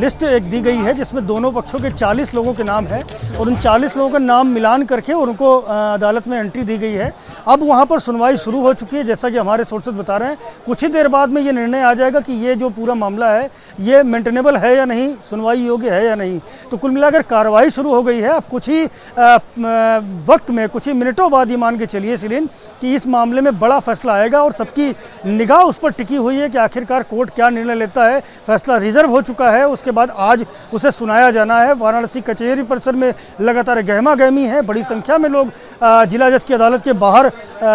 List एक दी गई है जिसमें दोनों पक्षों के 40 लोगों के नाम है और उन 40 लोगों का नाम मिलान करके और उनको अदालत में एंट्री दी गई है। अब वहाँ पर सुनवाई शुरू हो चुकी है। जैसा कि हमारे सोर्सेज बता रहे हैं, कुछ ही देर बाद में ये निर्णय आ जाएगा कि ये जो पूरा मामला है ये मेंटेनेबल है या नहीं, सुनवाई योग्य है या नहीं। तो कुल मिलाकर कार्रवाई शुरू हो गई है। अब कुछ ही वक्त में, कुछ ही मिनटों बाद ये मान के चलिए शिरीन कि इस मामले में बड़ा फैसला आएगा और सबकी निगाह उस पर टिकी हुई है कि आखिरकार कोर्ट क्या निर्णय लेता है। फैसला रिजर्व हो चुका है, उसके बाद आज उसे सुनाया जाना है। वाराणसी कचहरी परिसर में लगातार गहमा गहमी है। बड़ी संख्या में लोग जिला जज की अदालत के बाहर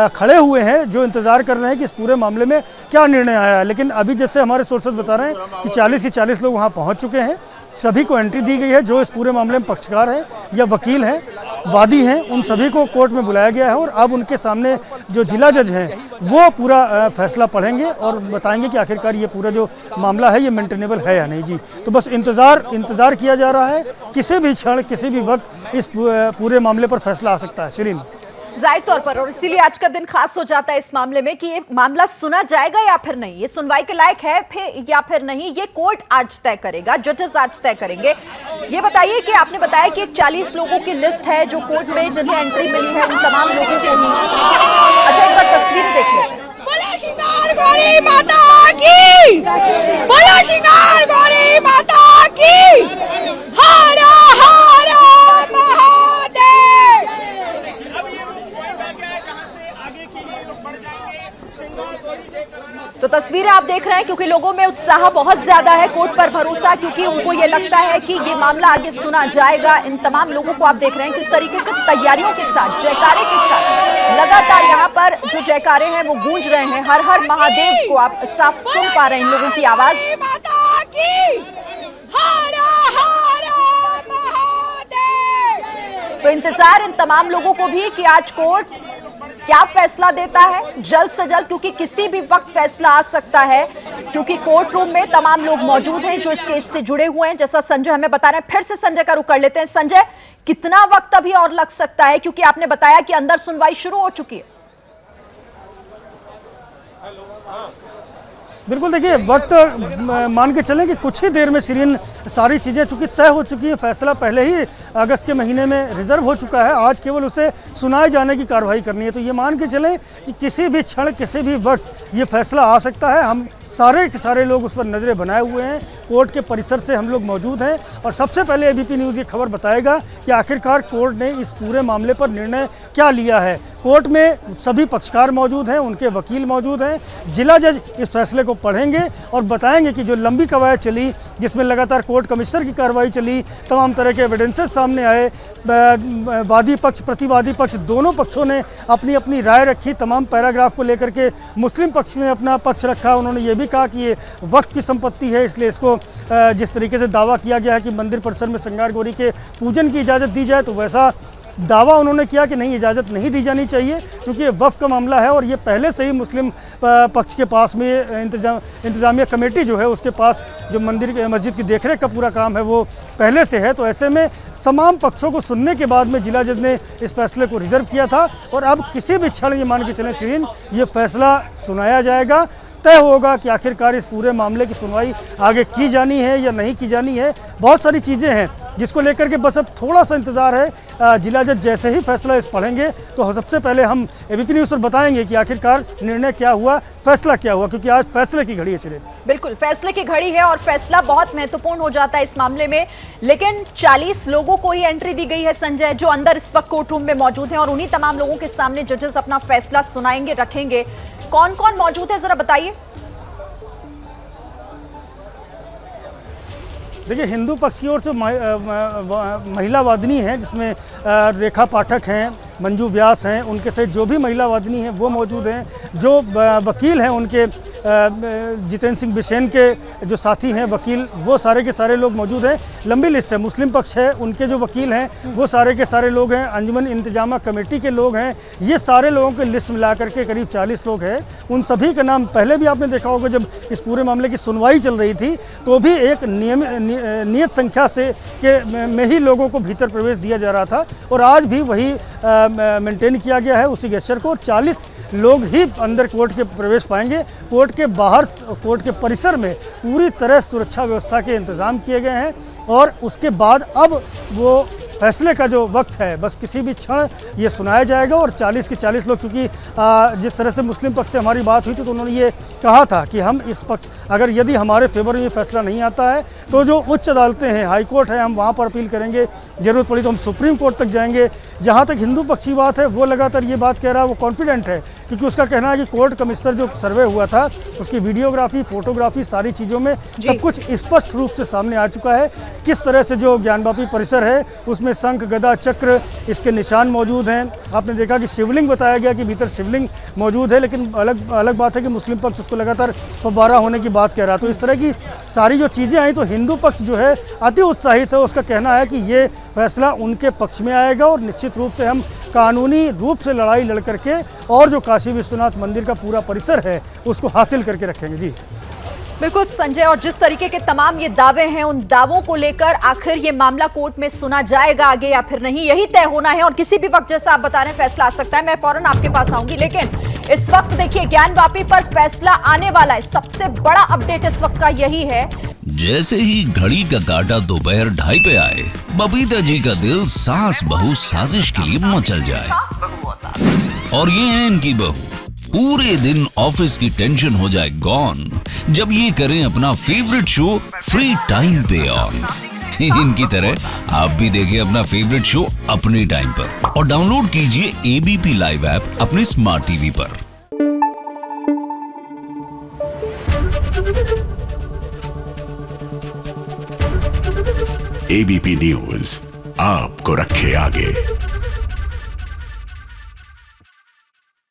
खड़े हुए हैं जो इंतजार कर रहे हैं कि इस पूरे मामले में क्या निर्णय आया है। लेकिन अभी जैसे हमारे सोर्सेज बता रहे हैं कि 40 के 40 लोग वहाँ पहुँच चुके हैं। सभी को एंट्री दी गई है। जो इस पूरे मामले में पक्षकार हैं या वकील हैं, वादी हैं, उन सभी को कोर्ट में बुलाया गया है और अब उनके सामने जो जिला जज हैं वो पूरा फैसला पढ़ेंगे और बताएंगे कि आखिरकार ये पूरा जो मामला है ये मेंटेनेबल है या नहीं। जी, तो बस इंतज़ार किया जा रहा है। किसी भी क्षण, किसी भी वक्त इस पूरे मामले पर फैसला आ सकता है शिरीन। जाहिर तौर पर, और इसीलिए आज का दिन खास हो जाता है इस मामले में कि ये मामला सुना जाएगा या फिर नहीं, ये सुनवाई के लायक है फिर या फिर नहीं, ये कोर्ट आज तय करेगा, जजेस आज तय करेंगे। ये बताइए कि आपने बताया कि 40 लोगों की लिस्ट है जो कोर्ट में जिन्हें एंट्री मिली है, उन तमाम लोगों को ही। अच्छा, एक बार तस्वीरें देख लेते हैं। बोलो श्रृंगार गौरी माता की, बोलो श्रृंगार गौरी माता की, हर हर महादेव। तो तस्वीरें आप देख रहे हैं क्योंकि लोगों में उत्साह बहुत ज्यादा है, कोर्ट पर भरोसा, क्योंकि उनको ये लगता है कि ये मामला आगे सुना जाएगा। इन तमाम लोगों को आप देख रहे हैं किस तरीके से तैयारियों के साथ, जयकारे के साथ लगातार यहाँ पर जो जयकारे हैं वो गूंज रहे हैं। हर हर महादेव को आप साफ सुन पा रहे हैं इन लोगों की आवाज। तो इंतजार इन तमाम लोगों को भी कि आज कोर्ट क्या फैसला देता है जल्द से जल्द, क्योंकि किसी भी वक्त फैसला आ सकता है, क्योंकि कोर्ट रूम में तमाम लोग मौजूद हैं जो इस केस से जुड़े हुए हैं। जैसा संजय हमें बता रहे हैं, फिर से संजय का रुख कर लेते हैं। संजय, कितना वक्त अभी और लग सकता है, क्योंकि आपने बताया कि अंदर सुनवाई शुरू हो चुकी है? बिल्कुल, देखिए वक्त मान के चलें कि कुछ ही देर में शिरीन सारी चीज़ें चूँकि तय हो चुकी है। फैसला पहले ही अगस्त के महीने में रिजर्व हो चुका है। आज केवल उसे सुनाए जाने की कार्रवाई करनी है। तो ये मान के चलें कि किसी भी क्षण, किसी भी वक्त ये फैसला आ सकता है। हम सारे के सारे लोग उस पर नज़रें बनाए हुए हैं। कोर्ट के परिसर से हम लोग मौजूद हैं और सबसे पहले एबीपी न्यूज़ ये खबर बताएगा कि आखिरकार कोर्ट ने इस पूरे मामले पर निर्णय क्या लिया है। कोर्ट में सभी पक्षकार मौजूद हैं, उनके वकील मौजूद हैं। जिला जज इस फैसले को पढ़ेंगे और बताएंगे कि जो लंबी कवायद चली, जिसमें लगातार कोर्ट कमिश्नर की कार्रवाई चली, तमाम तरह के एविडेंसेस सामने आए, वादी पक्ष, प्रतिवादी पक्ष, दोनों पक्षों ने अपनी अपनी राय रखी। तमाम पैराग्राफ को लेकर के मुस्लिम पक्ष ने अपना पक्ष रखा। उन्होंने ये भी कहा कि ये वक्त की संपत्ति है, इसलिए इसको जिस तरीके से दावा किया गया है कि मंदिर परिसर में श्रृंगार गौरी के पूजन की इजाज़त दी जाए, तो वैसा दावा उन्होंने किया कि नहीं, इजाज़त नहीं दी जानी चाहिए, क्योंकि ये वक्फ का मामला है और ये पहले से ही मुस्लिम पक्ष के पास में इंतजामिया कमेटी जो है उसके पास जो मस्जिद की देखरेख का पूरा काम है वो पहले से है। तो ऐसे में तमाम पक्षों को सुनने के बाद में जिला जज ने इस फैसले को रिजर्व किया था और अब किसी भी क्षण ये मान के चलें शिरीन, ये फैसला सुनाया जाएगा। तय होगा कि आखिरकार इस पूरे मामले की सुनवाई आगे की जानी है या नहीं की जानी है। बहुत सारी चीज़ें हैं जिसको लेकर के बस अब थोड़ा सा इंतज़ार है। जिला जज जैसे ही फैसला इस पढ़ेंगे तो सबसे पहले हम एबीपी न्यूज़ पर बताएंगे कि आखिरकार निर्णय क्या हुआ, फैसला क्या हुआ, क्योंकि आज फैसले की घड़ी है शिरीन। बिल्कुल, फैसले की घड़ी है और फैसला बहुत महत्वपूर्ण हो जाता है इस मामले में। लेकिन 40 लोगों को ही एंट्री दी गई है संजय, जो अंदर इस वक्त कोर्ट रूम में मौजूद हैं और उन्हीं तमाम लोगों के सामने जजेस अपना फैसला सुनाएंगे, रखेंगे। कौन कौन मौजूद है, जरा बताइए। देखिए, हिंदू पक्ष की ओर से महिला वादिनी हैं, जिसमें रेखा पाठक हैं, मंजू व्यास हैं, उनके सहित जो भी महिला वादिनी हैं वो मौजूद हैं। जो वकील हैं उनके जितेंद्र सिंह बिसेन के जो साथी हैं वकील, वो सारे के सारे लोग मौजूद हैं। लंबी लिस्ट है। मुस्लिम पक्ष है, उनके जो वकील हैं वो सारे के सारे लोग हैं, अंजुमन इंतजामा कमेटी के लोग हैं, ये सारे लोगों की लिस्ट मिला करके करीब 40 लोग हैं। उन सभी का नाम पहले भी आपने देखा होगा, जब इस पूरे मामले की सुनवाई चल रही थी तो भी एक नियत संख्या से में ही लोगों को भीतर प्रवेश दिया जा रहा था, और आज भी वही मेंटेन किया गया है उसी गेस्चर को। 40 लोग ही अंदर कोर्ट के प्रवेश पाएंगे। कोर्ट के बाहर, कोर्ट के परिसर में पूरी तरह सुरक्षा व्यवस्था के इंतज़ाम किए गए हैं, और उसके बाद अब वो फैसले का जो वक्त है बस किसी भी क्षण ये सुनाया जाएगा। और 40 के 40 लोग, चूँकि जिस तरह से मुस्लिम पक्ष से हमारी बात हुई थी तो उन्होंने ये कहा था कि हम इस पक्ष, अगर यदि हमारे फेवर में ये फैसला नहीं आता है तो जो उच्च अदालतें हैं, हाई कोर्ट है, हम वहाँ पर अपील करेंगे, ज़रूरत पड़ी तो हम सुप्रीम कोर्ट तक जाएंगे। जहाँ तक हिंदू पक्ष की बात है, वो लगातार ये बात कह रहा है, वो कॉन्फिडेंट है, क्योंकि उसका कहना है कि कोर्ट कमिश्नर जो सर्वे हुआ था उसकी वीडियोग्राफी, फोटोग्राफी, सारी चीज़ों में सब कुछ स्पष्ट रूप से सामने आ चुका है। किस तरह से जो ज्ञानवापी परिसर है उसमें शंख, गदा, चक्र, इसके निशान मौजूद हैं। आपने देखा कि शिवलिंग बताया गया कि भीतर शिवलिंग मौजूद है, लेकिन अलग बात है कि मुस्लिम पक्ष उसको लगातार फव्वारा होने की बात कह रहा है। तो इस तरह की सारी जो चीज़ें आई तो हिंदू पक्ष जो है अति उत्साहित है। उसका कहना है कि ये फैसला उनके पक्ष में आएगा और निश्चित रूप से हम कानूनी रूप से लड़ाई लड़ करके और जो काशी विश्वनाथ मंदिर का पूरा परिसर है उसको हासिल करके रखेंगे। जी बिल्कुल संजय, और जिस तरीके के तमाम ये दावे हैं, उन दावों को लेकर आखिर ये मामला कोर्ट में सुना जाएगा आगे या फिर नहीं, यही तय होना है। और किसी भी वक्त, जैसा आप बता रहे हैं, फैसला आ सकता है। मैं फौरन आपके पास आऊंगी, लेकिन इस वक्त देखिए ज्ञानवापी पर फैसला आने वाला है। सबसे बड़ा अपडेट इस वक्त का यही है, जैसे ही घड़ी का काटा दोपहर 2:30 पे आए, बबीता जी का दिल सास बहू साजिश के लिए मचल जाए। और ये है इनकी बहू, पूरे दिन ऑफिस की टेंशन हो जाए गॉन जब ये करें अपना फेवरेट शो फ्री टाइम पे ऑन। इनकी तरह आप भी देखिए अपना फेवरेट शो अपने टाइम पर, और डाउनलोड कीजिए एबीपी लाइव ऐप अपने स्मार्ट टीवी पर। एबीपी न्यूज आपको रखे आगे।